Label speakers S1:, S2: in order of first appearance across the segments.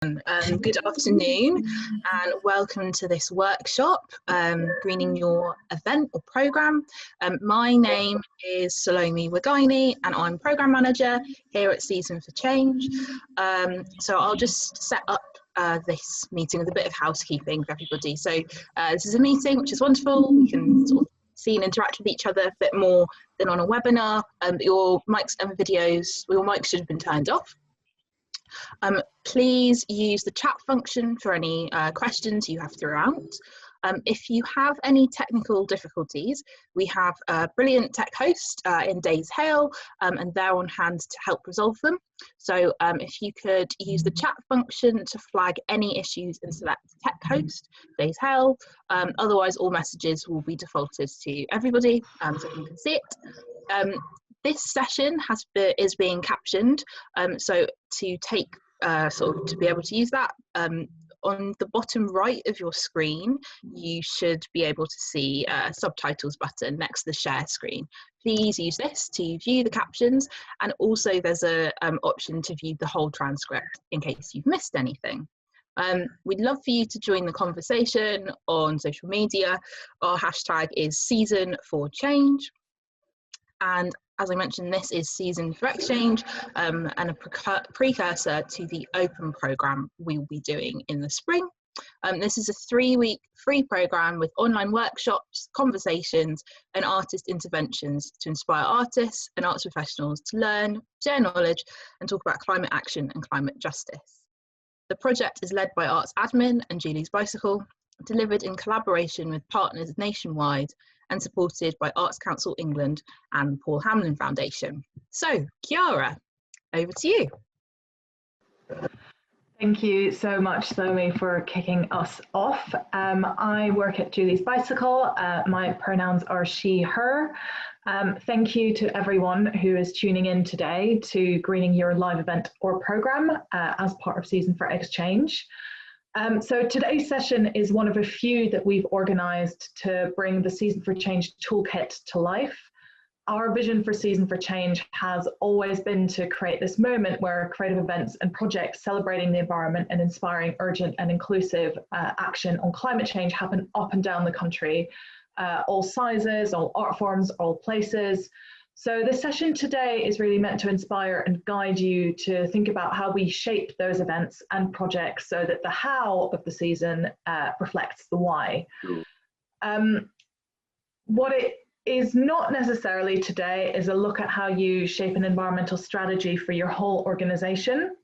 S1: Good afternoon and welcome to this workshop, Greening Your Event or Programme. My name is Salome Wagaini and I'm Programme Manager here at Season for Change. So I'll just set up this meeting with a bit of housekeeping for everybody. So this is a meeting which is wonderful. We can sort of see and interact with each other a bit more than on a webinar. Your mics and videos, your mics should have been turned off. Please use the chat function for any questions you have throughout. If you have any technical difficulties, we have a brilliant tech host in Days Hale, and they're on hand to help resolve them. So if you could use the chat function to flag any issues and select tech host, Days Hale. Otherwise, all messages will be defaulted to everybody, so you can see it. This session is being captioned, so to take to be able to use that, on the bottom right of your screen, you should be able to see a subtitles button next to the share screen. Please use this to view the captions, and also there's a option to view the whole transcript in case you've missed anything. We'd love for you to join the conversation on social media. Our hashtag is Season for Change. And as I mentioned, this is Season for Exchange and a precursor to the open programme we will be doing in the spring. This is a 3-week free programme with online workshops, conversations and artist interventions to inspire artists and arts professionals to learn, share knowledge and talk about climate action and climate justice. The project is led by Arts Admin and Julie's Bicycle, delivered in collaboration with partners nationwide and supported by Arts Council England and Paul Hamlin Foundation. So, Chiara, over to you.
S2: Thank you so much, Salome, for kicking us off. I work at Julie's Bicycle. My pronouns are she, her. Thank you to everyone who is tuning in today to Greening Your Live Event or Programme as part of Season for Exchange. So today's session is one of a few that we've organised to bring the Season for Change toolkit to life. Our vision for Season for Change has always been to create this moment where creative events and projects celebrating the environment and inspiring urgent and inclusive action on climate change happen up and down the country, all sizes, all art forms, all places. So this session today is really meant to inspire and guide you to think about how we shape those events and projects so that the how of the season reflects the why. What it is not necessarily today is a look at how you shape an environmental strategy for your whole organization.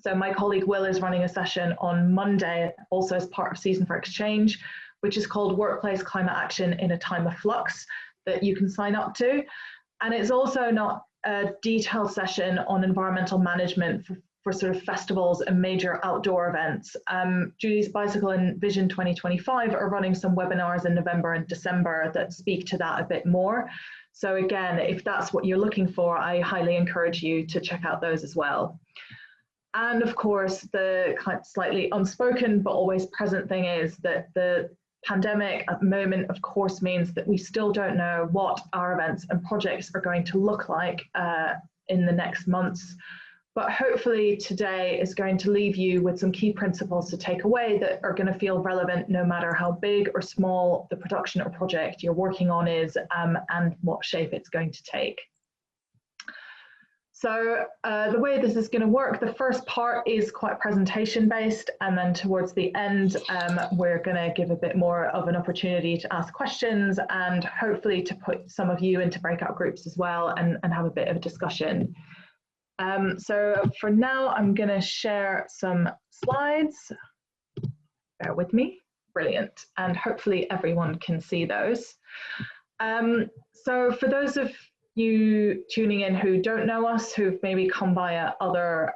S2: So my colleague Will is running a session on Monday, also as part of Season for Exchange, which is called Workplace Climate Action in a Time of Flux, that you can sign up to. And it's also not a detailed session on environmental management for sort of festivals and major outdoor events. Julie's Bicycle and Vision 2025 are running some webinars in November and December that speak to that a bit more. So again, if that's what you're looking for, I highly encourage you to check out those as well. And of course, the kind of slightly unspoken but always present thing is that the pandemic at the moment, of course, means that we still don't know what our events and projects are going to look like in the next months. But hopefully today is going to leave you with some key principles to take away that are going to feel relevant no matter how big or small the production or project you're working on is and what shape it's going to take. So the way this is going to work, the first part is quite presentation based, and then towards the end we're going to give a bit more of an opportunity to ask questions and hopefully to put some of you into breakout groups as well and have a bit of a discussion. So for now I'm going to share some slides. Bear with me. Brilliant. And hopefully everyone can see those. So for those of you tuning in who don't know us, who've maybe come via other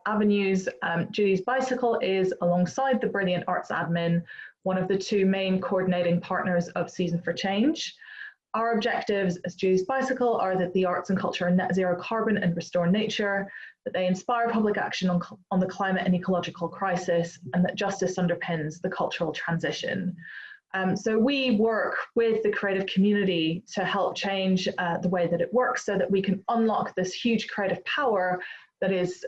S2: avenues, Julie's Bicycle is, alongside the brilliant Arts Admin, one of the two main coordinating partners of Season for Change. Our objectives as Julie's Bicycle are that the arts and culture are net zero carbon and restore nature, that they inspire public action on the climate and ecological crisis, and that justice underpins the cultural transition. So we work with the creative community to help change the way that it works so that we can unlock this huge creative power that is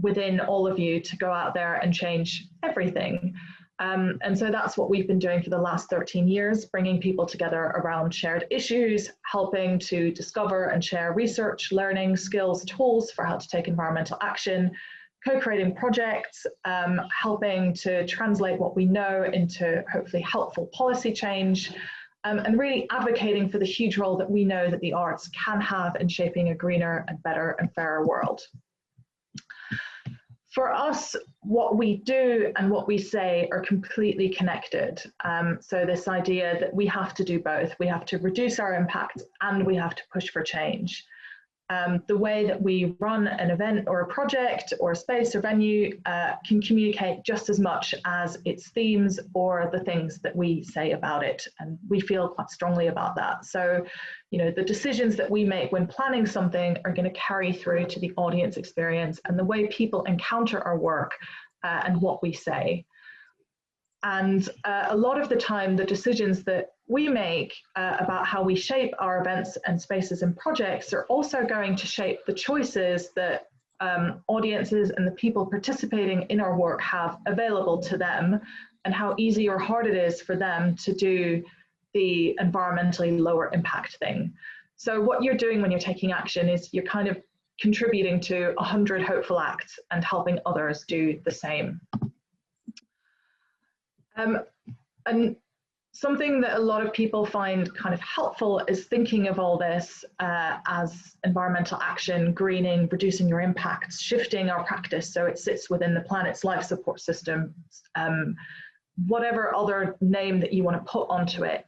S2: within all of you to go out there and change everything. And so that's what we've been doing for the last 13 years, bringing people together around shared issues, helping to discover and share research, learning, skills, tools for how to take environmental action, co-creating projects, helping to translate what we know into hopefully helpful policy change, and really advocating for the huge role that we know that the arts can have in shaping a greener and better and fairer world. For us, what we do and what we say are completely connected. So this idea that we have to do both. We have to reduce our impact and we have to push for change. The way that we run an event or a project or a space or venue can communicate just as much as its themes or the things that we say about it. And we feel quite strongly about that. So, you know, the decisions that we make when planning something are going to carry through to the audience experience and the way people encounter our work and what we say. And a lot of the time, the decisions that we make about how we shape our events and spaces and projects are also going to shape the choices that audiences and the people participating in our work have available to them, and how easy or hard it is for them to do the environmentally lower impact thing. So what you're doing when you're taking action is you're kind of contributing to 100 hopeful acts and helping others do the same. And something that a lot of people find kind of helpful is thinking of all this as environmental action, greening, reducing your impacts, shifting our practice so it sits within the planet's life support system, whatever other name that you want to put onto it,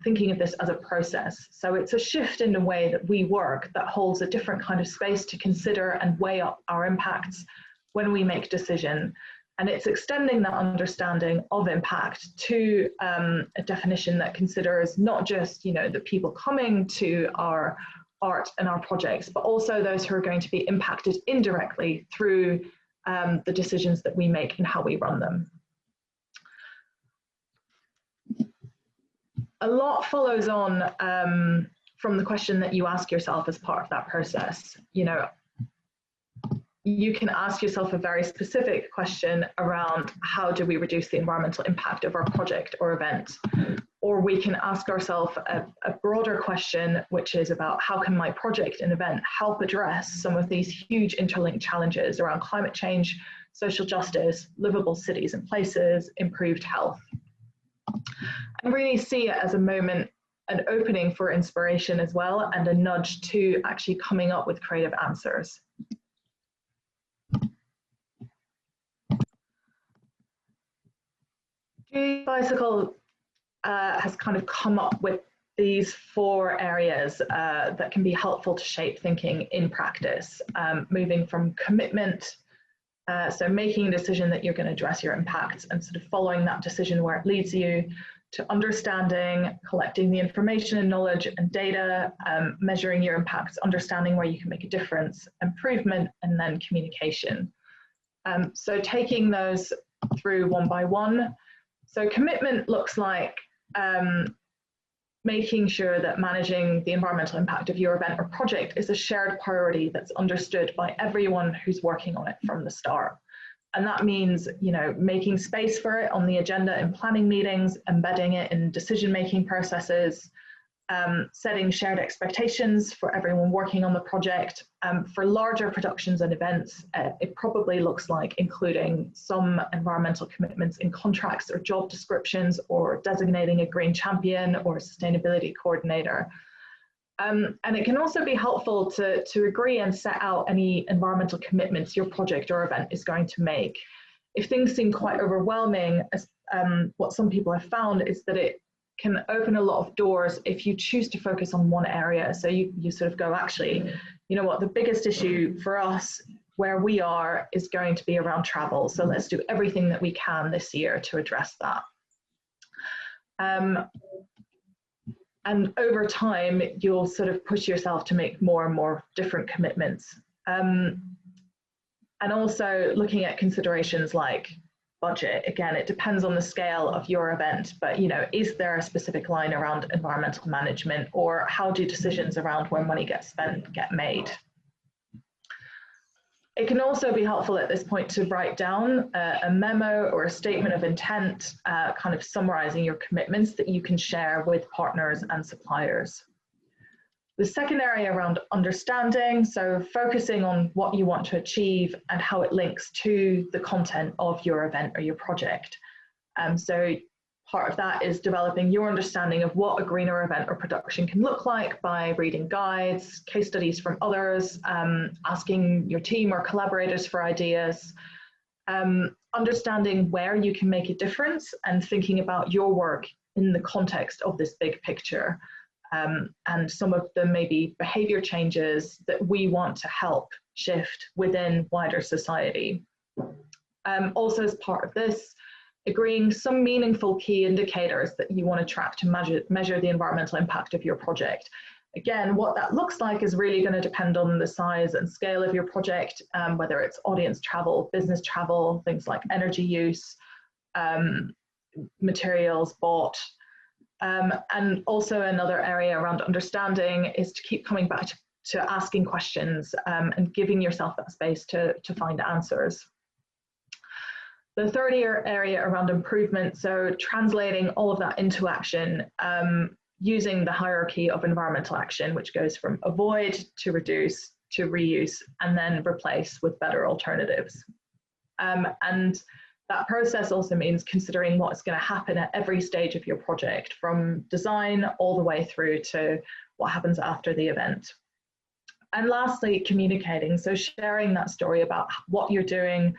S2: thinking of this as a process. So it's a shift in the way that we work that holds a different kind of space to consider and weigh up our impacts when we make decision. And it's extending that understanding of impact to a definition that considers not just, you know, the people coming to our art and our projects, but also those who are going to be impacted indirectly through the decisions that we make and how we run them. A lot follows on from the question that you ask yourself as part of that process. You know, you can ask yourself a very specific question around how do we reduce the environmental impact of our project or event? Or we can ask ourselves a broader question, which is about how can my project and event help address some of these huge interlinked challenges around climate change, social justice, livable cities and places, improved health. And really see it as a moment, an opening for inspiration as well, and a nudge to actually coming up with creative answers. Bicycle has kind of come up with these 4 areas that can be helpful to shape thinking in practice, moving from commitment, so making a decision that you're going to address your impacts and sort of following that decision where it leads you, to understanding, collecting the information and knowledge and data, measuring your impacts, understanding where you can make a difference, improvement, and then communication. So taking those through one by one. So commitment looks like making sure that managing the environmental impact of your event or project is a shared priority that's understood by everyone who's working on it from the start. And that means, you know, making space for it on the agenda in planning meetings, embedding it in decision-making processes, setting shared expectations for everyone working on the project. For larger productions and events, it probably looks like including some environmental commitments in contracts or job descriptions, or designating a green champion or a sustainability coordinator. And it can also be helpful to agree and set out any environmental commitments your project or event is going to make. If things seem quite overwhelming, what some people have found is that it can open a lot of doors if you choose to focus on one area. So you sort of go, actually, you know what, the biggest issue for us where we are is going to be around travel. So let's do everything that we can this year to address that. And over time, you'll sort of push yourself to make more and more different commitments. And also looking at considerations like budget. Again, it depends on the scale of your event, but, you know, is there a specific line around environmental management, or how do decisions around where money gets spent get made? It can also be helpful at this point to write down a memo or a statement of intent, kind of summarizing your commitments that you can share with partners and suppliers. The second area around understanding, so focusing on what you want to achieve and how it links to the content of your event or your project. So part of that is developing your understanding of what a greener event or production can look like by reading guides, case studies from others, asking your team or collaborators for ideas, understanding where you can make a difference and thinking about your work in the context of this big picture. And some of the maybe behavior changes that we want to help shift within wider society. Also as part of this, agreeing some meaningful key indicators that you want to track to measure the environmental impact of your project. Again, what that looks like is really going to depend on the size and scale of your project, whether it's audience travel, business travel, things like energy use, materials bought. And also another area around understanding is to keep coming back to asking questions and giving yourself that space to find answers. The third area around improvement, so translating all of that into action, using the hierarchy of environmental action, which goes from avoid to reduce to reuse and then replace with better alternatives. And that process also means considering what's going to happen at every stage of your project, from design all the way through to what happens after the event. And lastly, communicating, so sharing that story about what you're doing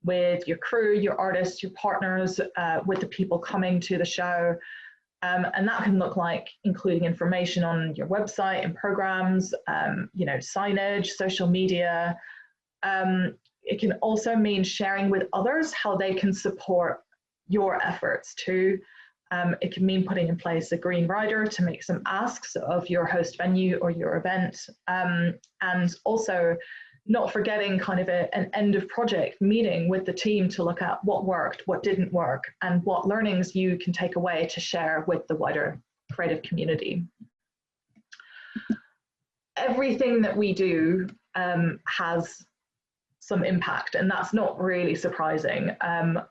S2: with your crew, your artists, your partners, with the people coming to the show. And that can look like including information on your website and programs, signage, social media. It can also mean sharing with others how they can support your efforts too. It can mean putting in place a green rider to make some asks of your host venue or your event. And also not forgetting kind of an end of project meeting with the team to look at what worked, what didn't work, and what learnings you can take away to share with the wider creative community. Everything that we do has some impact, and that's not really surprising,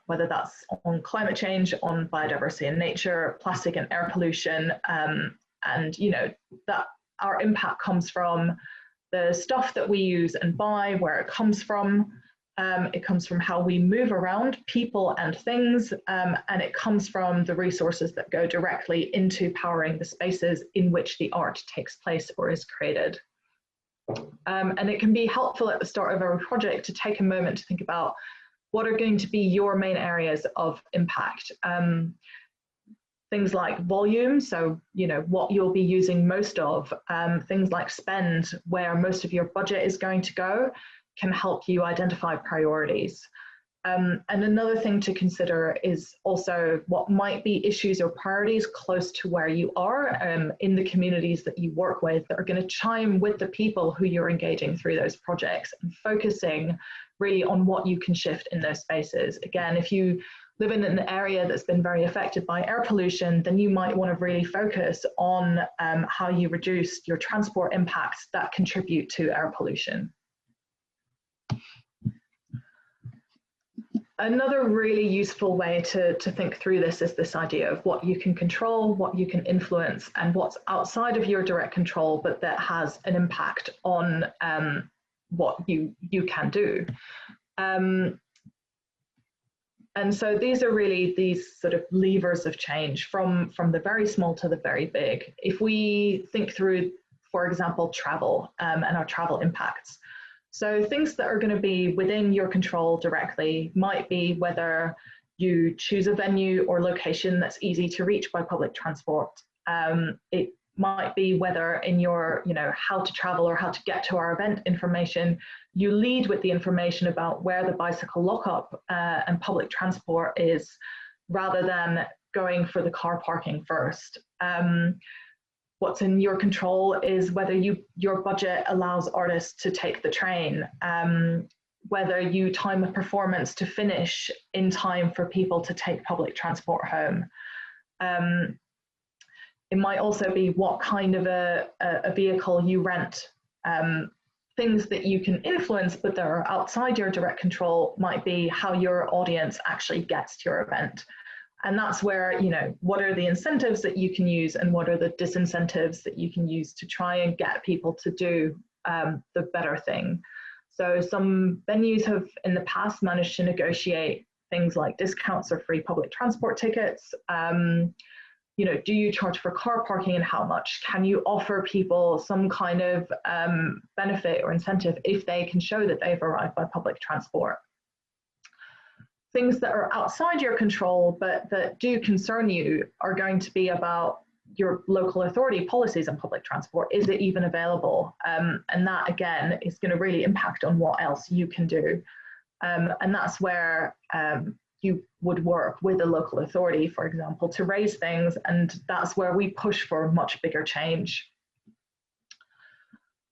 S2: whether that's on climate change, on biodiversity and nature, plastic and air pollution, and that our impact comes from the stuff that we use and buy, where it comes from. It comes from how we move around people and things, and it comes from the resources that go directly into powering the spaces in which the art takes place or is created. And it can be helpful at the start of every project to take a moment to think about what are going to be your main areas of impact. Things like volume, so what you'll be using most of, things like spend, where most of your budget is going to go, can help you identify priorities. And another thing to consider is also what might be issues or priorities close to where you are, in the communities that you work with, that are going to chime with the people who you're engaging through those projects, and focusing really on what you can shift in those spaces. Again, if you live in an area that's been very affected by air pollution, then you might want to really focus on how you reduce your transport impacts that contribute to air pollution. Another really useful way to think through this is this idea of what you can control, what you can influence, and what's outside of your direct control, but that has an impact on what you can do. And so these are really these sort of levers of change from the very small to the very big. If we think through, for example, travel and our travel impacts. So things that are going to be within your control directly might be whether you choose a venue or location that's easy to reach by public transport. It might be whether in your, how to travel or how to get to our event information, you lead with the information about where the bicycle lockup and public transport is, rather than going for the car parking first. What's in your control is whether your budget allows artists to take the train, whether you time a performance to finish in time for people to take public transport home. It might also be what kind of a vehicle you rent things that you can influence but that are outside your direct control might be how your audience actually gets to your event. And that's where, you know, what are the incentives that you can use and what are the disincentives that you can use to try and get people to do the better thing. So some venues have in the past managed to negotiate things like discounts or free public transport tickets. You know, do you charge for car parking and how much? Can you offer people some kind of benefit or incentive if they can show that they've arrived by public transport? Things that are outside your control but that do concern you are going to be about your local authority policies on public transport. Is it even available? And that again is going to really impact on what else you can do. And that's where you would work with a local authority, for example, to raise things, and that's where we push for much bigger change.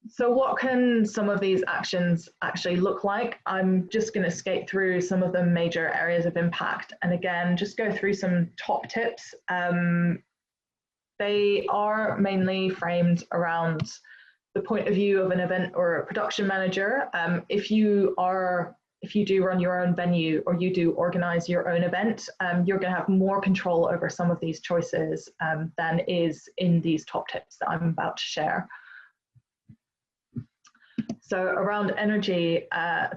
S2: So what can some of these actions actually look like? I'm just going to skate through some of the major areas of impact, and again, just go through some top tips. They are mainly framed around the point of view of an event or a production manager. If you do run your own venue or you do organize your own event, you're going to have more control over some of these choices than is in these top tips that I'm about to share. So around energy,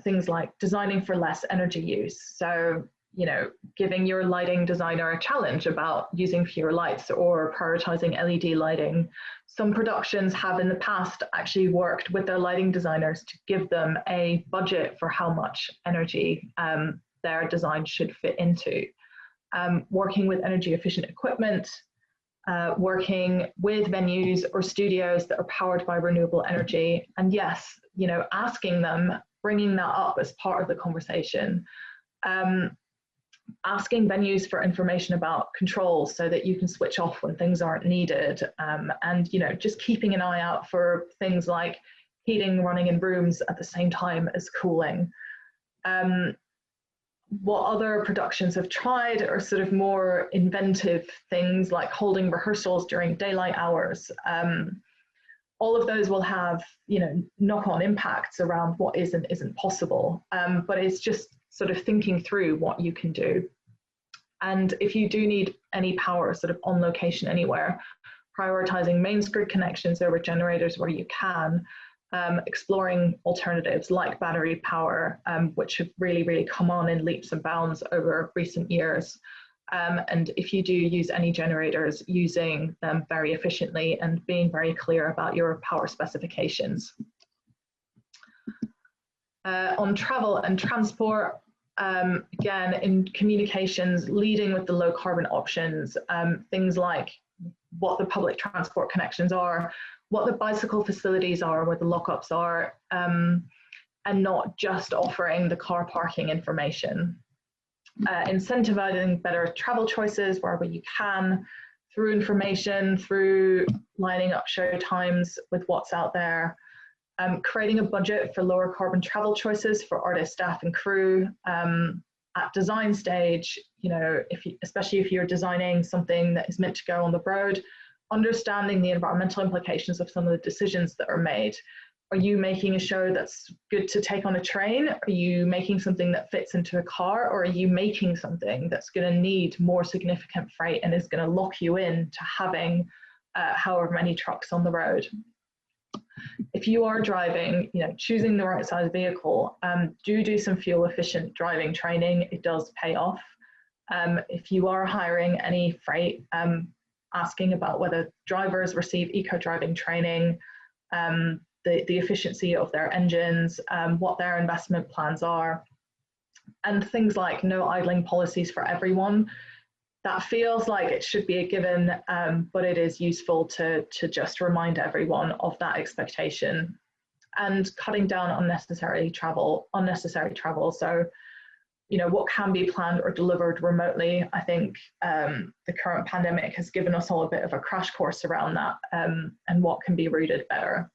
S2: things like designing for less energy use. So, you know, giving your lighting designer a challenge about using fewer lights or prioritizing LED lighting. Some productions have in the past actually worked with their lighting designers to give them a budget for how much energy their design should fit into. Working with energy efficient equipment, working with venues or studios that are powered by renewable energy. And yes, you know, asking them, bringing that up as part of the conversation. Asking venues for information about controls so that you can switch off when things aren't needed, and you know, just keeping an eye out for things like heating running in rooms at the same time as cooling. What other productions have tried are sort of more inventive things like holding rehearsals during daylight hours. All of those will have, you know, knock-on impacts around what is and isn't possible, but it's just sort of thinking through what you can do. And if you do need any power sort of on location anywhere, prioritizing mains grid connections over generators where you can, exploring alternatives like battery power, which have really come on in leaps and bounds over recent years. And if you do use any generators, using them very efficiently and being very clear about your power specifications. On travel and transport, again, in communications, leading with the low carbon options, things like what the public transport connections are, what the bicycle facilities are, where the lockups are, and not just offering the car parking information. Incentivizing better travel choices wherever you can, through information, through lining up show times with what's out there. Creating a budget for lower carbon travel choices for artists, staff and crew. At design stage, you know, especially if you're designing something that is meant to go on the road, understanding the environmental implications of some of the decisions that are made. Are you making a show that's good to take on a train? Are you making something that fits into a car? Or are you making something that's going to need more significant freight and is going to lock you in to having however many trucks on the road? If you are driving, you know, choosing the right size vehicle, do some fuel efficient driving training. It does pay off. If you are hiring any freight, asking about whether drivers receive eco-driving training, the efficiency of their engines, what their investment plans are, and things like no idling policies for everyone. That feels like it should be a given, but it is useful to just remind everyone of that expectation, and cutting down unnecessary travel. So, you know, what can be planned or delivered remotely. I think the current pandemic has given us all a bit of a crash course around that, and what can be routed better.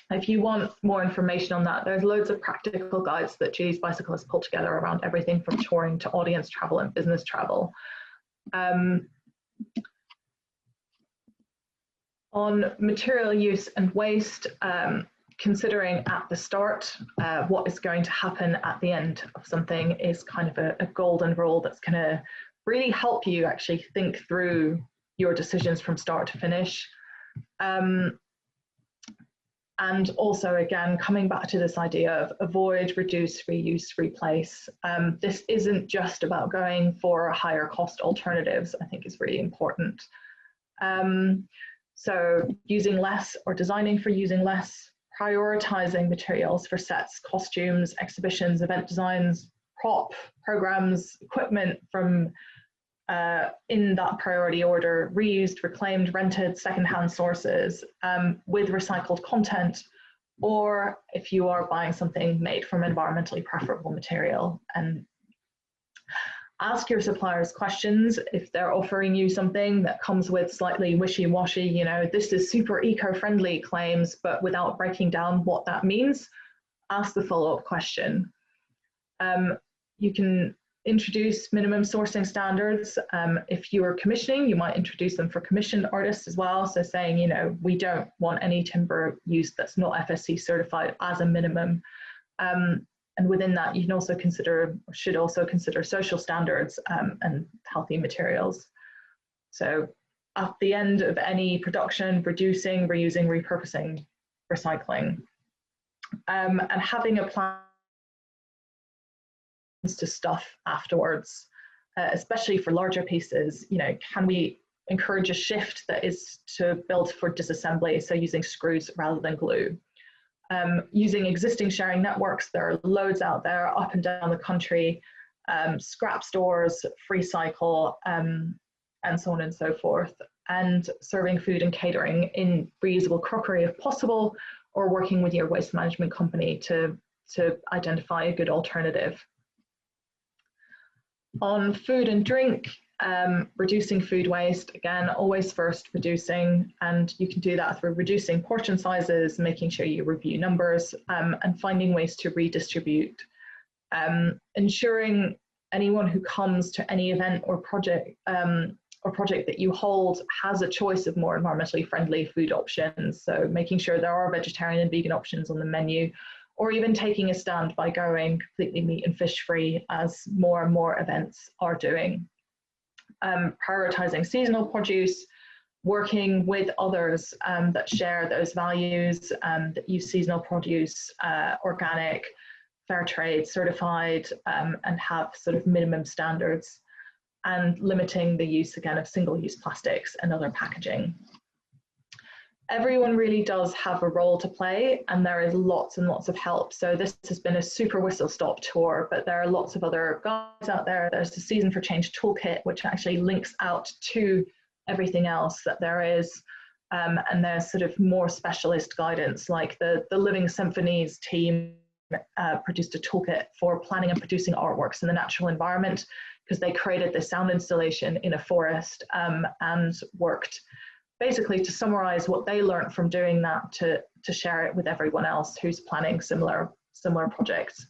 S2: If you want more information on that, there's loads of practical guides that Julie's Bicycle has pulled together around everything from touring to audience travel and business travel. On material use and waste, considering at the start what is going to happen at the end of something is kind of a golden rule that's going to really help you actually think through your decisions from start to finish. And also, again, coming back to this idea of avoid, reduce, reuse, replace. This isn't just about going for higher cost alternatives, I think is really important. So using less or designing for using less, prioritizing materials for sets, costumes, exhibitions, event designs, prop, programs, equipment from in that priority order, reused, reclaimed, rented, secondhand sources with recycled content, or if you are buying something made from environmentally preferable material. And ask your suppliers questions if they're offering you something that comes with slightly wishy-washy, you know, this is super eco-friendly claims, but without breaking down what that means. Ask the follow-up question. You can introduce minimum sourcing standards. If you are commissioning, you might introduce them for commissioned artists as well. So saying, you know, we don't want any timber used that's not FSC certified as a minimum. And within that, you can also consider, or should also consider, social standards and healthy materials. So at the end of any production, reducing, reusing, repurposing, recycling, and having a plan to stuff afterwards, especially for larger pieces. You know, can we encourage a shift that is to build for disassembly, so using screws rather than glue? Using existing sharing networks, there are loads out there up and down the country, scrap stores, free cycle, and so on and so forth, and serving food and catering in reusable crockery if possible, or working with your waste management company to identify a good alternative. On food and drink, reducing food waste, again, always first reducing, and you can do that through reducing portion sizes, making sure you review numbers, and finding ways to redistribute. Ensuring anyone who comes to any event or project that you hold has a choice of more environmentally friendly food options. So making sure there are vegetarian and vegan options on the menu, or even taking a stand by going completely meat and fish free, as more and more events are doing. Prioritizing seasonal produce, working with others that share those values, that use seasonal produce, organic, fair trade, certified, and have sort of minimum standards, and limiting the use, again, of single-use plastics and other packaging. Everyone really does have a role to play, and there is lots and lots of help. So this has been a super whistle-stop tour, but there are lots of other guides out there. There's the Season for Change toolkit, which actually links out to everything else that there is. And there's sort of more specialist guidance, like the Living Symphonies team produced a toolkit for planning and producing artworks in the natural environment, because they created this sound installation in a forest and worked basically to summarize what they learned from doing that to share it with everyone else who's planning similar projects.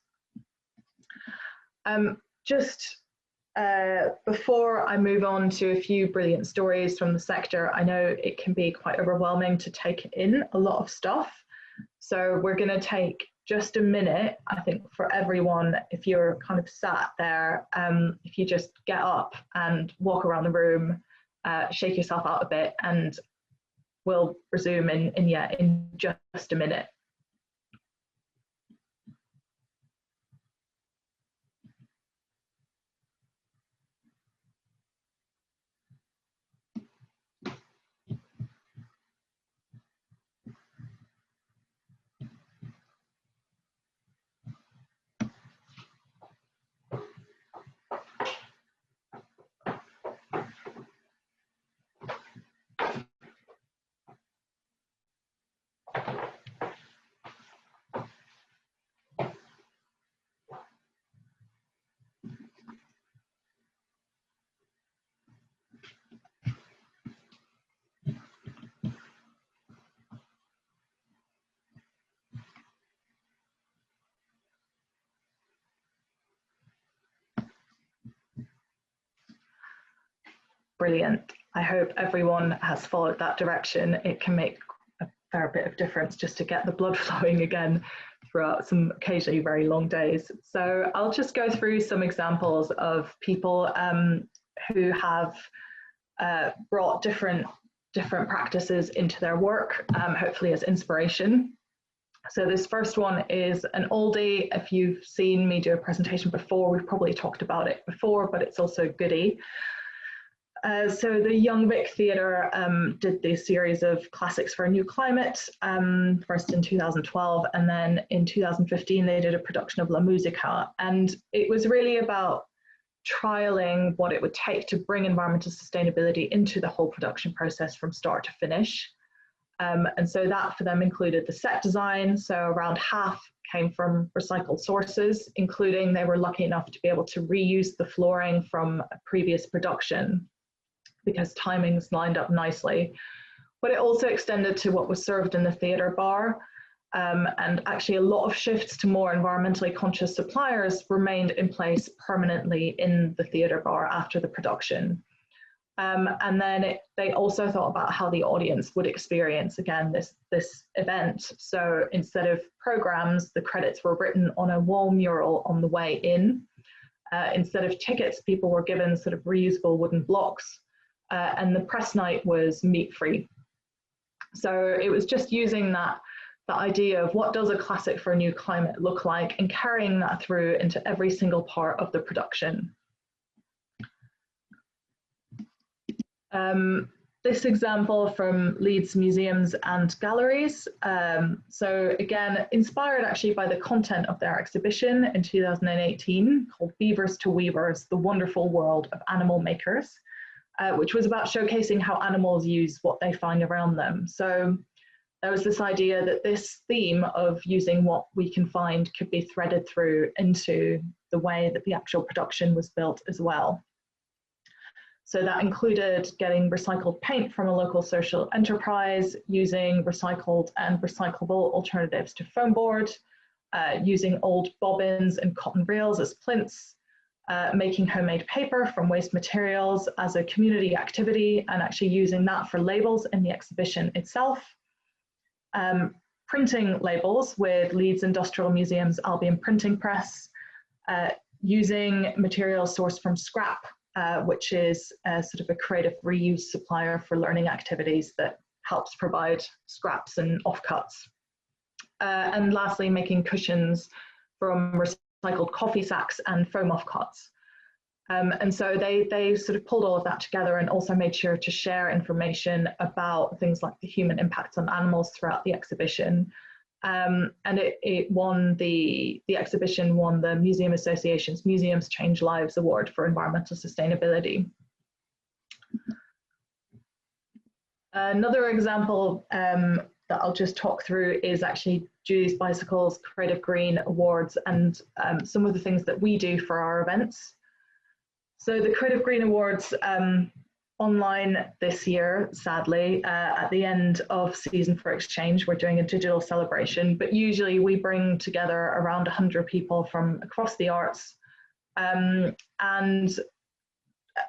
S2: Before I move on to a few brilliant stories from the sector, I know it can be quite overwhelming to take in a lot of stuff. So we're going to take just a minute, I think, for everyone. If you're kind of sat there, if you just get up and walk around the room, shake yourself out a bit, and we'll resume in just a minute. Brilliant. I hope everyone has followed that direction. It can make a fair bit of difference just to get the blood flowing again throughout some occasionally very long days. So I'll just go through some examples of people who have brought different practices into their work, hopefully as inspiration. So this first one is an oldie. If you've seen me do a presentation before, we've probably talked about it before, but it's also a goodie. So the Young Vic Theatre did this series of classics for a new climate, first in 2012, and then in 2015 they did a production of La Musica. And it was really about trialing what it would take to bring environmental sustainability into the whole production process from start to finish. And so that for them included the set design. So around half came from recycled sources, including they were lucky enough to be able to reuse the flooring from a previous production, because timings lined up nicely. But it also extended to what was served in the theatre bar. And actually a lot of shifts to more environmentally conscious suppliers remained in place permanently in the theatre bar after the production. And then they also thought about how the audience would experience, again, this event. So instead of programs, the credits were written on a wall mural on the way in. Instead of tickets, people were given sort of reusable wooden blocks. And the press night was meat-free. So it was just using that idea of what does a classic for a new climate look like and carrying that through into every single part of the production. This example from Leeds Museums and Galleries. So again, inspired actually by the content of their exhibition in 2018 called Beavers to Weavers, The Wonderful World of Animal Makers. Which was about showcasing how animals use what they find around them. So there was this idea that this theme of using what we can find could be threaded through into the way that the actual production was built as well. So that included getting recycled paint from a local social enterprise, using recycled and recyclable alternatives to foam board, using old bobbins and cotton reels as plinths, making homemade paper from waste materials as a community activity and actually using that for labels in the exhibition itself. Printing labels with Leeds Industrial Museum's Albion printing press, using materials sourced from scrap, which is sort of a creative reuse supplier for learning activities that helps provide scraps and offcuts. And lastly, making cushions from recycled coffee sacks and foam offcuts. And so they sort of pulled all of that together and also made sure to share information about things like the human impacts on animals throughout the exhibition. And it won the exhibition won the Museum Association's Museums Change Lives Award for environmental sustainability. Another example that I'll just talk through is actually Julie's Bicycles Creative Green Awards and some of the things that we do for our events. So the Creative Green Awards online this year, sadly, at the end of Season for Exchange, we're doing a digital celebration, but usually we bring together around 100 people from across the arts and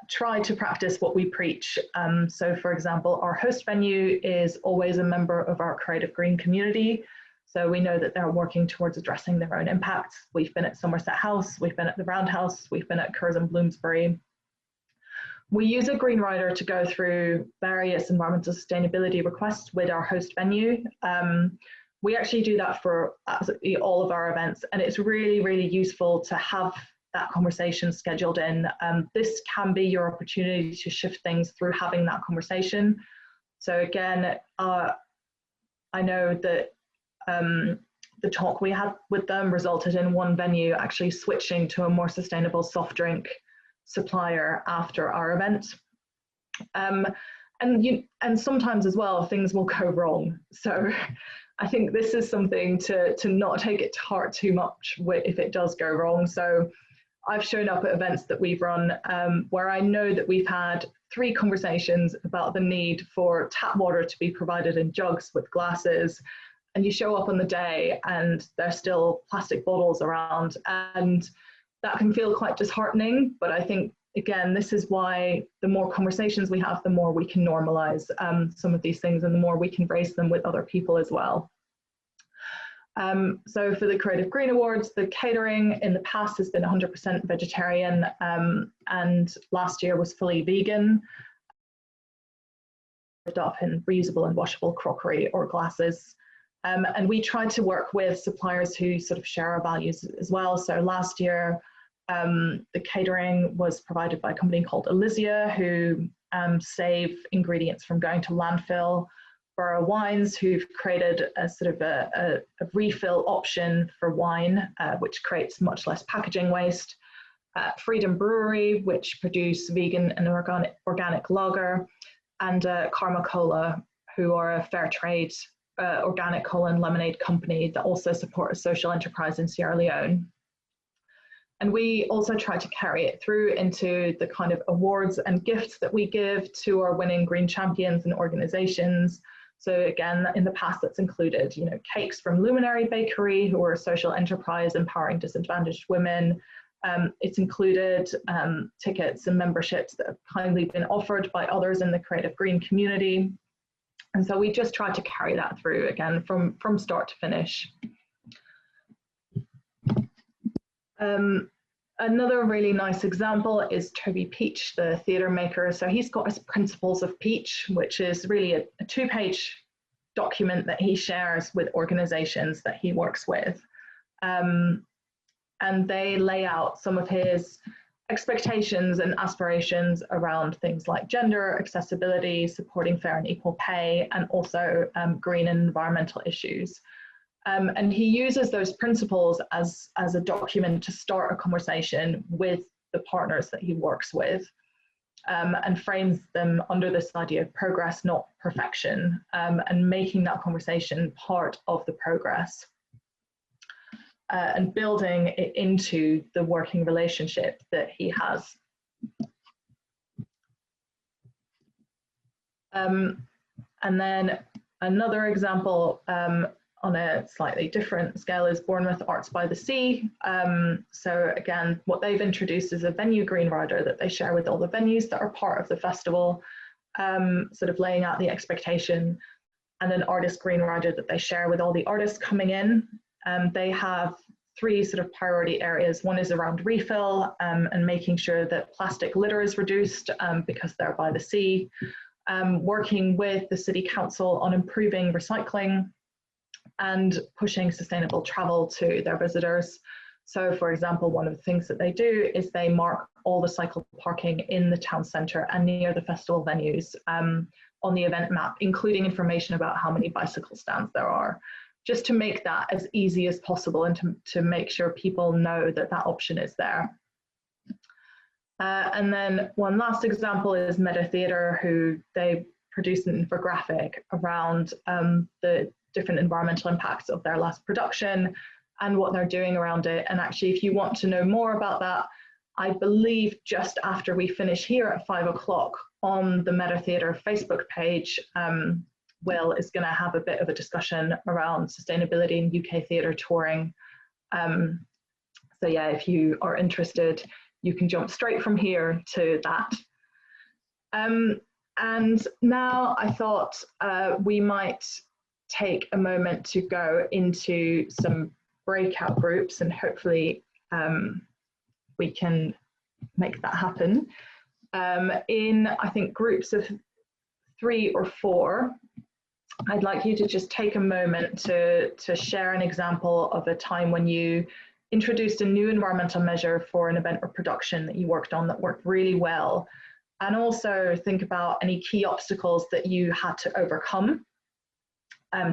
S2: try to practice what we preach. So for example, our host venue is always a member of our Creative Green community. So we know that they're working towards addressing their own impacts. We've been at Somerset House, we've been at the Roundhouse, we've been at Curzon Bloomsbury. We use a green rider to go through various environmental sustainability requests with our host venue. We actually do that for absolutely all of our events, and it's really, really useful to have that conversation scheduled in. This can be your opportunity to shift things through having that conversation. So again, I know that the talk we had with them resulted in one venue actually switching to a more sustainable soft drink supplier after our event. And sometimes as well, things will go wrong. So I think this is something to not take it to heart too much if it does go wrong. So I've shown up at events that we've run where I know that we've had 3 conversations about the need for tap water to be provided in jugs with glasses, and you show up on the day and there's still plastic bottles around, and that can feel quite disheartening. But I think again, this is why the more conversations we have, the more we can normalize some of these things and the more we can raise them with other people as well. So for the Creative Green Awards, the catering in the past has been 100% vegetarian, and last year was fully vegan, up in reusable and washable crockery or glasses. And we tried to work with suppliers who sort of share our values as well. So last year, the catering was provided by a company called Elysia, who save ingredients from going to landfill. Borough Wines, who've created a sort of a refill option for wine, which creates much less packaging waste. Freedom Brewery, which produce vegan and organic lager, and Karma Cola, who are a fair trade organic cola and lemonade company that also support a social enterprise in Sierra Leone. And we also try to carry it through into the kind of awards and gifts that we give to our winning green champions and organizations. So again, in the past, that's included, you know, cakes from Luminary Bakery, who are a social enterprise empowering disadvantaged women. It's included tickets and memberships that have kindly been offered by others in the Creative Green community. And so we just tried to carry that through again from start to finish. Another really nice example is Toby Peach, the theatre maker. So he's got his Principles of Peach, which is really a two-page document that he shares with organizations that he works with. And they lay out some of his expectations and aspirations around things like gender, accessibility, supporting fair and equal pay, and also green and environmental issues. And he uses those principles as a document to start a conversation with the partners that he works with, and frames them under this idea of progress, not perfection, and making that conversation part of the progress, and building it into the working relationship that he has. And then another example on a slightly different scale is Bournemouth Arts by the Sea. So again, what they've introduced is a venue green rider that they share with all the venues that are part of the festival, sort of laying out the expectation, and an artist green rider that they share with all the artists coming in. They have three sort of priority areas. One is around refill and making sure that plastic litter is reduced because they're by the sea, working with the City Council on improving recycling, and pushing sustainable travel to their visitors. So for example, one of the things that they do is they mark all the cycle parking in the town centre and near the festival venues on the event map, including information about how many bicycle stands there are, just to make that as easy as possible and to make sure people know that that option is there. And then one last example is Meta Theatre, who they produced an infographic around the different environmental impacts of their last production and what they're doing around it. And actually, if you want to know more about that, I believe just after we finish here at 5 o'clock on the Meta Theatre Facebook page, Will is going to have a bit of a discussion around sustainability in UK theatre touring. So yeah, if you are interested, you can jump straight from here to that. And now I thought we might take a moment to go into some breakout groups, and hopefully we can make that happen in, I think, groups of 3 or 4. I'd like you to just take a moment to share an example of a time when you introduced a new environmental measure for an event or production that you worked on that worked really well, and also think about any key obstacles that you had to overcome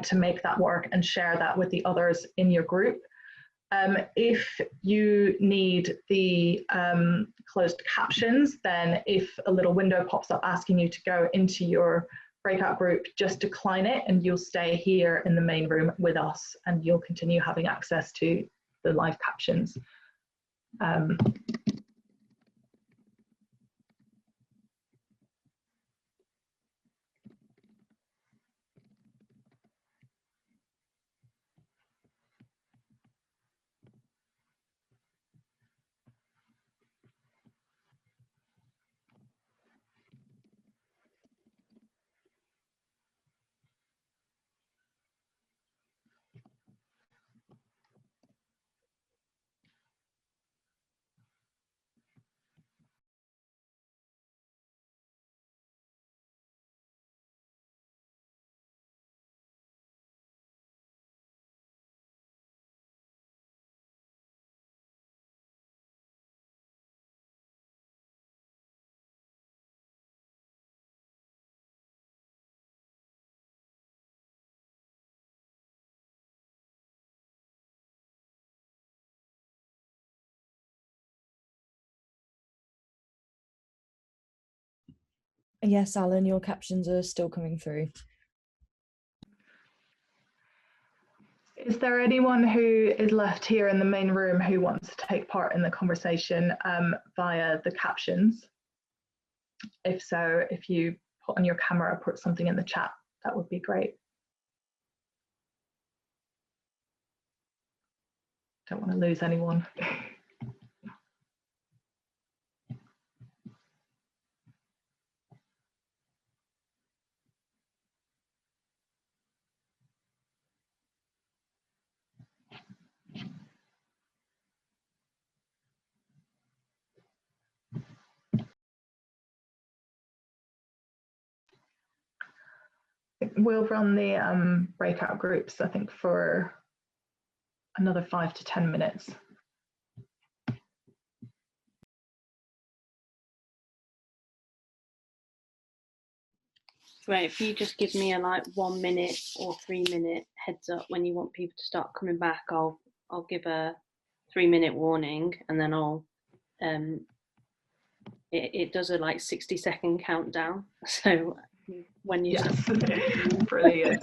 S2: to make that work, and share that with the others in your group. If you need the closed captions, then if a little window pops up asking you to go into your breakout group, just decline it and you'll stay here in the main room with us and you'll continue having access to the live captions.
S3: Yes, Alan, your captions are still coming through.
S2: Is there anyone who is left here in the main room who wants to take part in the conversation via the captions? If so, if you put on your camera, put something in the chat, that would be great. Don't want to lose anyone. We'll run the breakout groups, I think, for another 5 to 10 minutes.
S4: Great, if you just give me a like 1 minute or 3 minute heads up when you want people to start coming back, I'll give a 3 minute warning, and then I'll it does a like 60-second countdown. So when you
S2: start. Brilliant.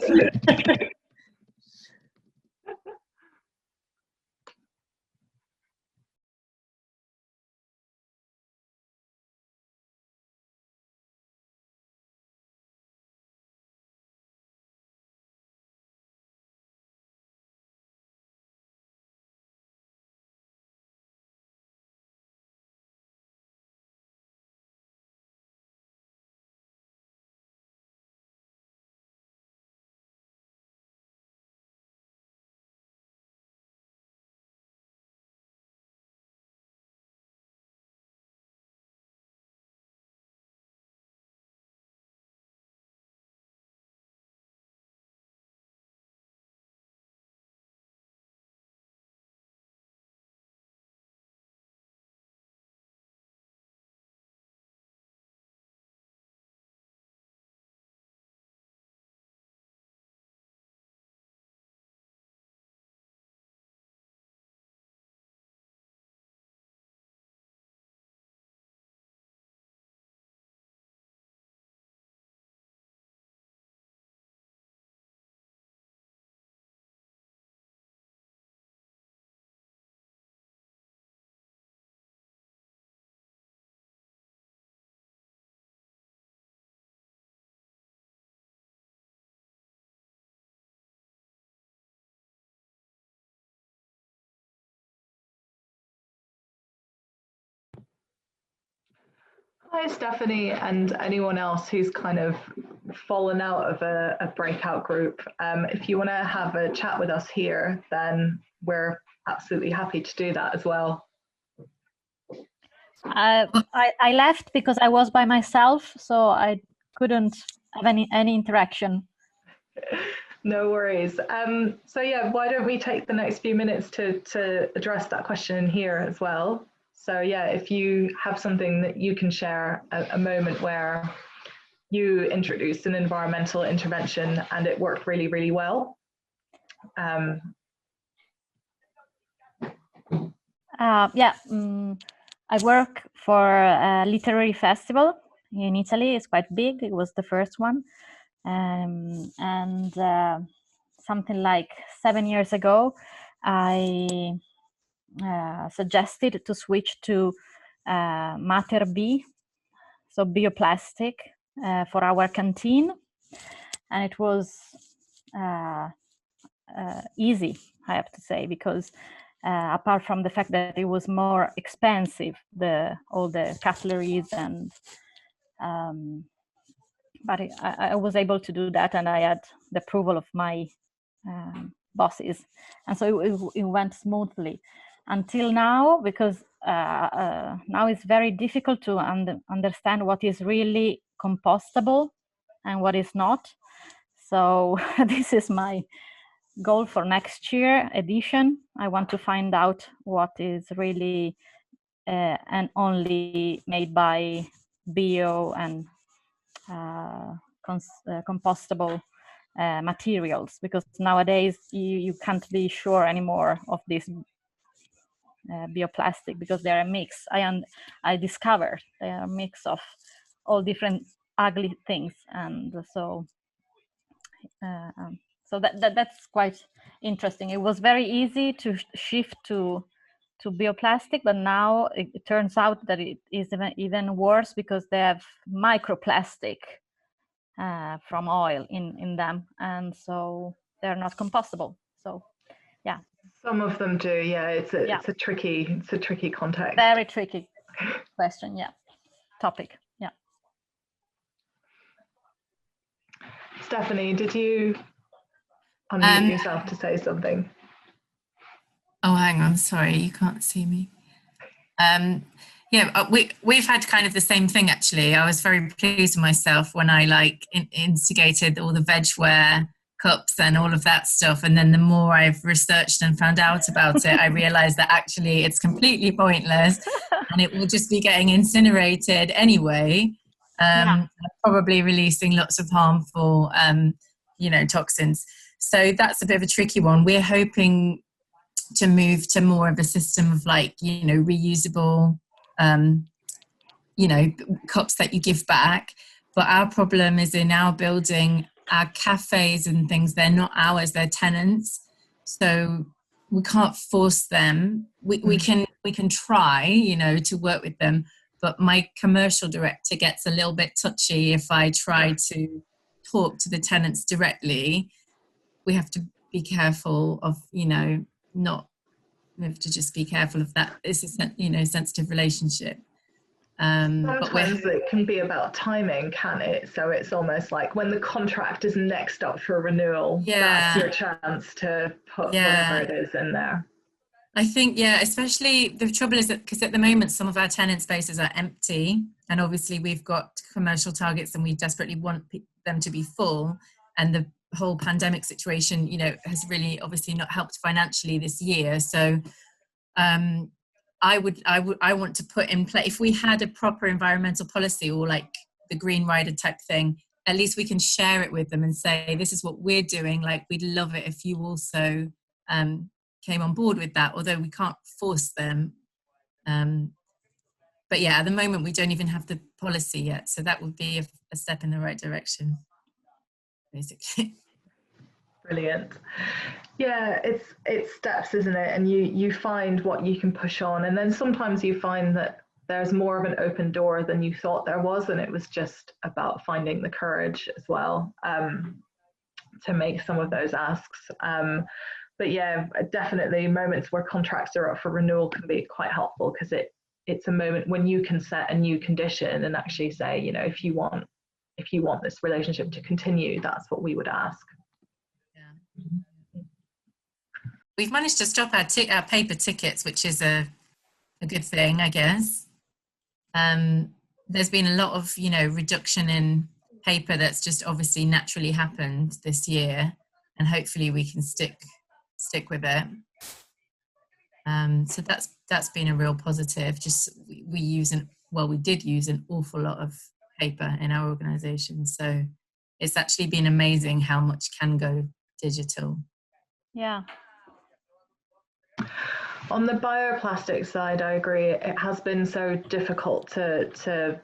S2: Hi, Stephanie, and anyone else who's kind of fallen out of a breakout group. If you want to have a chat with us here, then we're absolutely happy to do that as well.
S5: I left because I was by myself, so I couldn't have any interaction.
S2: No worries. So yeah, why don't we take the next few minutes to address that question here as well. So yeah, if you have something that you can share, a moment where you introduced an environmental intervention and it worked really, really well.
S5: Yeah, I work for a literary festival in Italy. It's quite big. It was the first one. And something like 7 years ago, I suggested to switch to Mater B, so bioplastic, for our canteen. And it was easy, I have to say, because apart from the fact that it was more expensive, all the cutleries, and but I was able to do that, and I had the approval of my bosses, and so it went smoothly until now, because now it's very difficult to understand what is really compostable and what is not. So this is my goal for next year edition. I want to find out what is really and only made by bio and compostable materials, because nowadays you can't be sure anymore of this bioplastic, because they're a mix. I discovered they are a mix of all different ugly things. And so that's quite interesting. It was very easy to shift to bioplastic, but now it turns out that it is even worse, because they have microplastic from oil in them, and so they're not compostable. So yeah,
S2: some of them do. Yeah, it's a tricky context.
S5: Very tricky question. Yeah, topic. Yeah.
S2: Stephanie, did you unmute yourself to say something?
S6: Oh, hang on. Sorry, you can't see me. Yeah, we've had kind of the same thing, actually. I was very pleased with myself when I instigated all the vegware cups and all of that stuff. And then the more I've researched and found out about it, I realized that actually it's completely pointless and it will just be getting incinerated anyway, probably releasing lots of harmful, toxins. So that's a bit of a tricky one. We're hoping to move to more of a system of reusable, cups that you give back. But our problem is in our building, our cafes and things, they're not ours, they're tenants. So we can't force them. We can try, to work with them. But my commercial director gets a little bit touchy if I try to talk to the tenants directly. We have to be careful of, not, we have to just be careful of that. It's a sensitive relationship.
S2: Sometimes it can be about timing, can it? So it's almost like when the contract is next up for renewal, that's your chance to put whatever it is in there.
S6: I think, especially the trouble is that because at the moment some of our tenant spaces are empty, and obviously we've got commercial targets and we desperately want them to be full, and the whole pandemic situation, has really obviously not helped financially this year. So I want to put in place, if we had a proper environmental policy or like the Green Rider type thing, at least we can share it with them and say, this is what we're doing. Like, we'd love it if you also came on board with that, although we can't force them. But yeah, at the moment, we don't even have the policy yet. So that would be a step in the right direction, basically.
S2: Brilliant. Yeah, it's steps, isn't it? And you find what you can push on, and then sometimes you find that there's more of an open door than you thought there was, and it was just about finding the courage as well to make some of those asks. But yeah, definitely moments where contracts are up for renewal can be quite helpful, because it's a moment when you can set a new condition and actually say, if you want this relationship to continue, that's what we would ask.
S6: We've managed to stop our paper tickets, which is a good thing, I guess. There's been a lot of, reduction in paper that's just obviously naturally happened this year, and hopefully we can stick with it. So that's been a real positive. Just we did use an awful lot of paper in our organisation, so it's actually been amazing how much can go digital.
S5: Yeah.
S2: On the bioplastic side, I agree. It has been so difficult to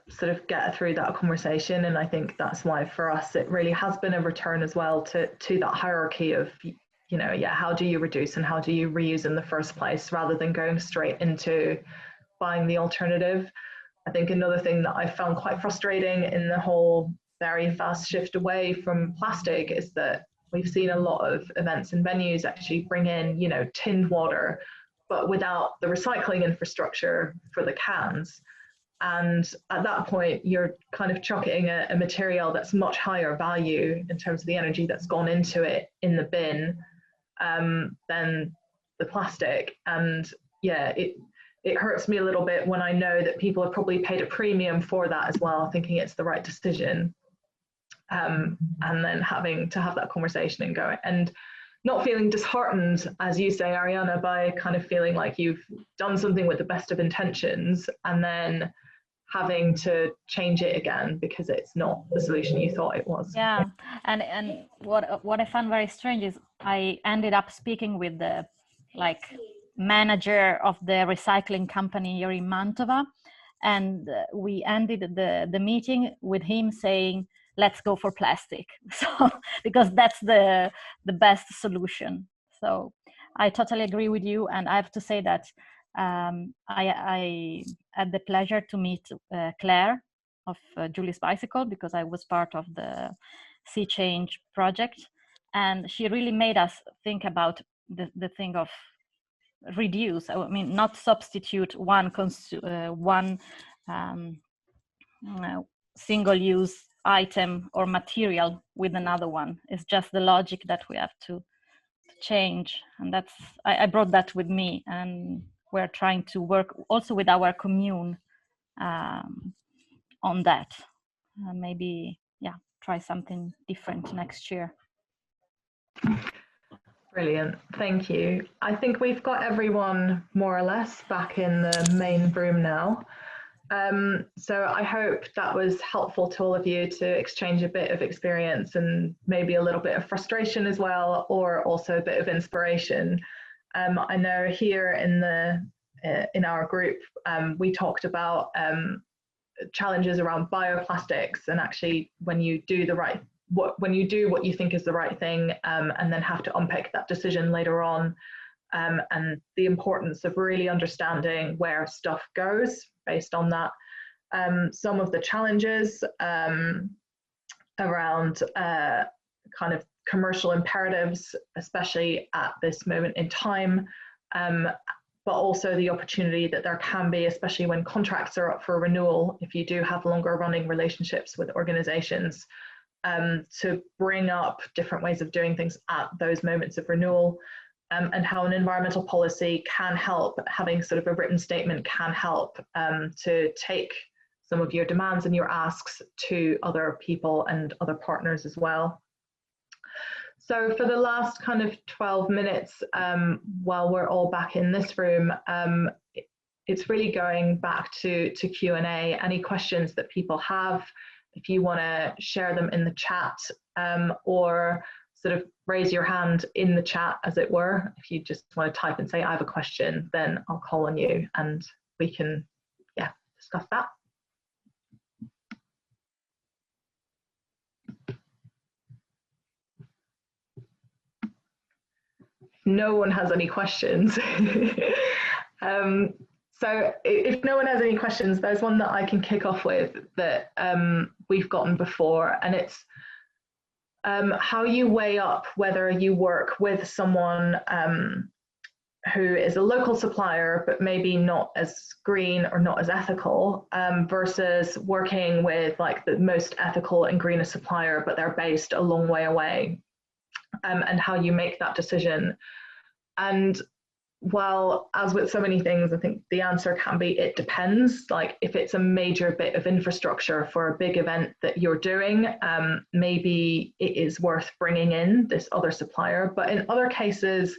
S2: sort of get through that conversation, and I think that's why for us it really has been a return as well to that hierarchy of, how do you reduce and how do you reuse in the first place, rather than going straight into buying the alternative. I think another thing that I found quite frustrating in the whole very fast shift away from plastic is that we've seen a lot of events and venues actually bring in, tinned water, but without the recycling infrastructure for the cans. And at that point, you're kind of chucking a material that's much higher value in terms of the energy that's gone into it in the bin than the plastic. And yeah, it hurts me a little bit when I know that people have probably paid a premium for that as well, thinking it's the right decision. And then having to have that conversation and go, and not feeling disheartened, as you say, Ariana, by kind of feeling like you've done something with the best of intentions and then having to change it again because it's not the solution you thought it was.
S5: Yeah, and what I found very strange is I ended up speaking with the manager of the recycling company here in Mantova, and we ended the meeting with him saying, let's go for plastic. So because that's the best solution. So I totally agree with you, and I have to say that I had the pleasure to meet Claire of Julie's Bicycle, because I was part of the Sea Change project, and she really made us think about the thing of reduce. I mean, not substitute one single-use item or material with another one. It's just the logic that we have to change, and that's I brought that with me, and we're trying to work also with our commune on that. Maybe, yeah, try something different next year.
S2: Brilliant, thank you. I think we've got everyone more or less back in the main room now. So I hope that was helpful to all of you to exchange a bit of experience and maybe a little bit of frustration as well, or also a bit of inspiration. I know here in our group, we talked about challenges around bioplastics, and actually when you do what you think is the right thing, and then have to unpick that decision later on, and the importance of really understanding where stuff goes based on that. Some of the challenges around kind of commercial imperatives, especially at this moment in time, but also the opportunity that there can be, especially when contracts are up for renewal, if you do have longer running relationships with organizations, to bring up different ways of doing things at those moments of renewal, and how an environmental policy can help, having sort of a written statement can help to take some of your demands and your asks to other people and other partners as well. So for the last kind of 12 minutes, while we're all back in this room, it's really going back to Q&A. Any questions that people have, if you want to share them in the chat, or sort of raise your hand in the chat, as it were. If you just want to type and say, I have a question, then I'll call on you and we can, yeah, discuss that. No one has any questions. So if no one has any questions, there's one that I can kick off with that we've gotten before, and it's how you weigh up whether you work with someone who is a local supplier but maybe not as green or not as ethical, versus working with like the most ethical and greenest supplier but they're based a long way away, and how you make that decision. And well, as with so many things, I think the answer can be it depends. Like if it's a major bit of infrastructure for a big event that you're doing, maybe it is worth bringing in this other supplier. But in other cases,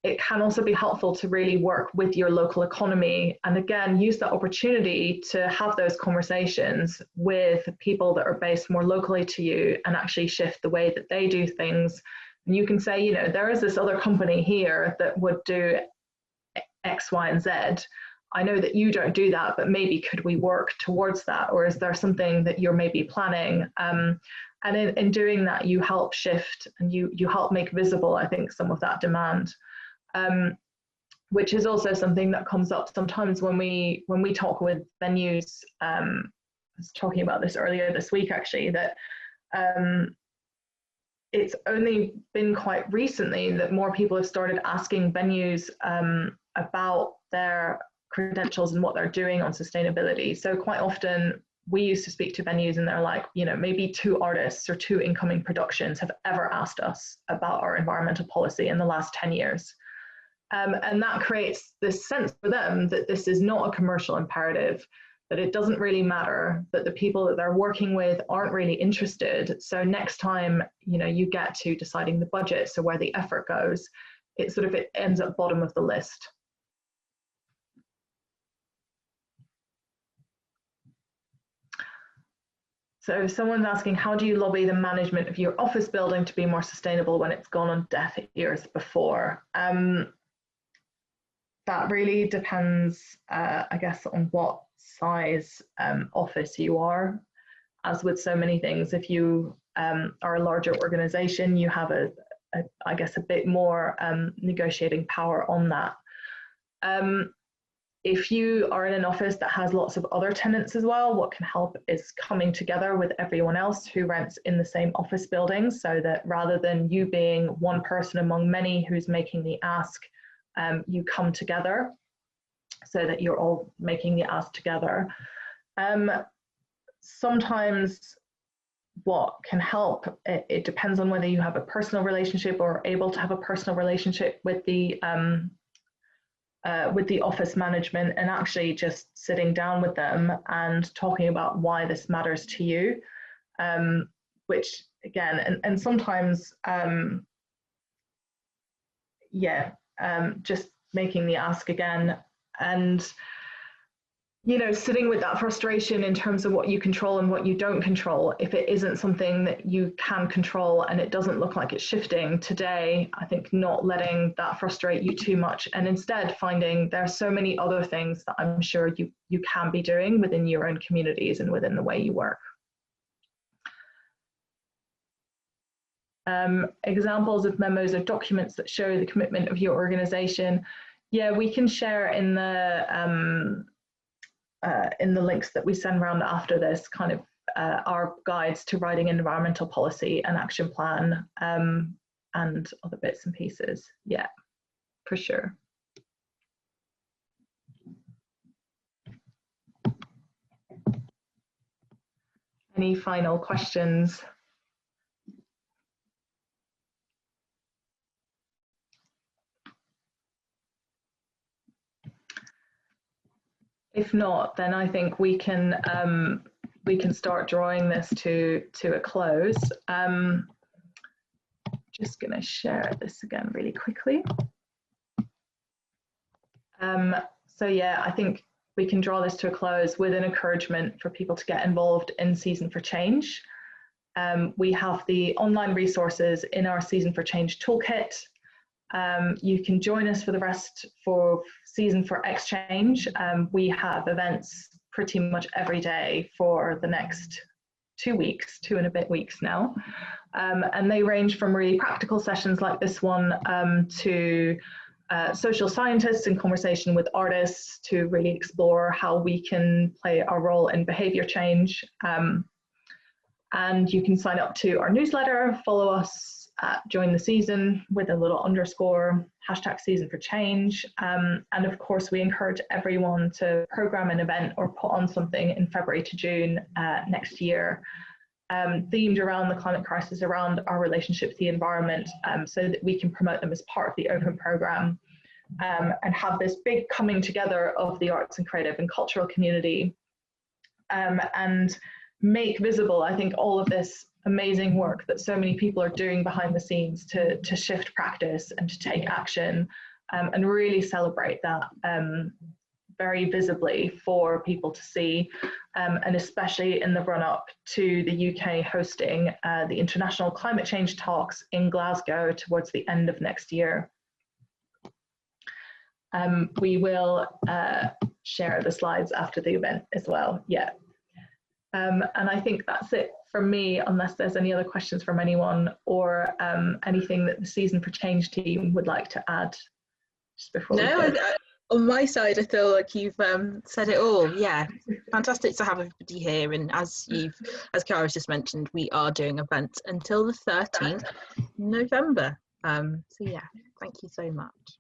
S2: it can also be helpful to really work with your local economy, and again, use that opportunity to have those conversations with people that are based more locally to you and actually shift the way that they do things. And you can say, you know, there is this other company here that would do X, Y, and Z. I know that you don't do that, but maybe could we work towards that? Or is there something that you're maybe planning? And in doing that, you help shift and you help make visible, I think, some of that demand, which is also something that comes up sometimes when we talk with venues. I was talking about this earlier this week, actually, that it's only been quite recently that more people have started asking venues about their credentials and what they're doing on sustainability. So quite often we used to speak to venues and they're like, you know, maybe 2 artists or 2 incoming productions have ever asked us about our environmental policy in the last 10 years. And that creates this sense for them that this is not a commercial imperative, that it doesn't really matter, that the people that they're working with aren't really interested. So next time, you know, you get to deciding the budget, so where the effort goes, it ends up bottom of the list. So someone's asking, how do you lobby the management of your office building to be more sustainable when it's gone on deaf ears before? That really depends, I guess, on what size office you are. As with so many things, if you are a larger organization, you have I guess a bit more negotiating power on that. If you are in an office that has lots of other tenants as well, what can help is coming together with everyone else who rents in the same office building, so that rather than you being one person among many who's making the ask, you come together so that you're all making the ask together. Sometimes what can help, it depends on whether you have a personal relationship or are able to have a personal relationship with the office management, and actually just sitting down with them and talking about why this matters to you, which again, and sometimes, just making the ask again, and sitting with that frustration in terms of what you control and what you don't control. If it isn't something that you can control and it doesn't look like it's shifting today, I think not letting that frustrate you too much, and instead finding there are so many other things that I'm sure you can be doing within your own communities and within the way you work. Examples of memos or documents that show the commitment of your organization. Yeah, we can share in the links that we send around after this, kind of our guides to writing an environmental policy and action plan, and other bits and pieces. Yeah, for sure. Any final questions? If not, then I think we can start drawing this to a close. Just going to share this again really quickly. So yeah, I think we can draw this to a close with an encouragement for people to get involved in Season for Change. We have the online resources in our Season for Change toolkit. You can join us for the rest for Season for Exchange. We have events pretty much every day for the next 2 weeks, 2 and a bit weeks now. And they range from really practical sessions like this one to social scientists in conversation with artists to really explore how we can play our role in behavior change. And you can sign up to our newsletter, follow us at Join the Season with a little _ #Season for Change. And of course, we encourage everyone to program an event or put on something in February to June next year, themed around the climate crisis, around our relationship to the environment, so that we can promote them as part of the open programme, and have this big coming together of the arts and creative and cultural community, and make visible, I think, all of this amazing work that so many people are doing behind the scenes to shift practice and to take action, and really celebrate that very visibly for people to see, and especially in the run-up to the UK hosting the International Climate Change Talks in Glasgow towards the end of next year. We will share the slides after the event as well, yeah. And I think that's it from me, unless there's any other questions from anyone, or anything that the Season for Change team would like to add just before we go.
S1: On my side, I feel like you've said it all. Yeah, fantastic to have everybody here, and as Chiara's just mentioned, we are doing events until the 13th November. So yeah, thank you so much.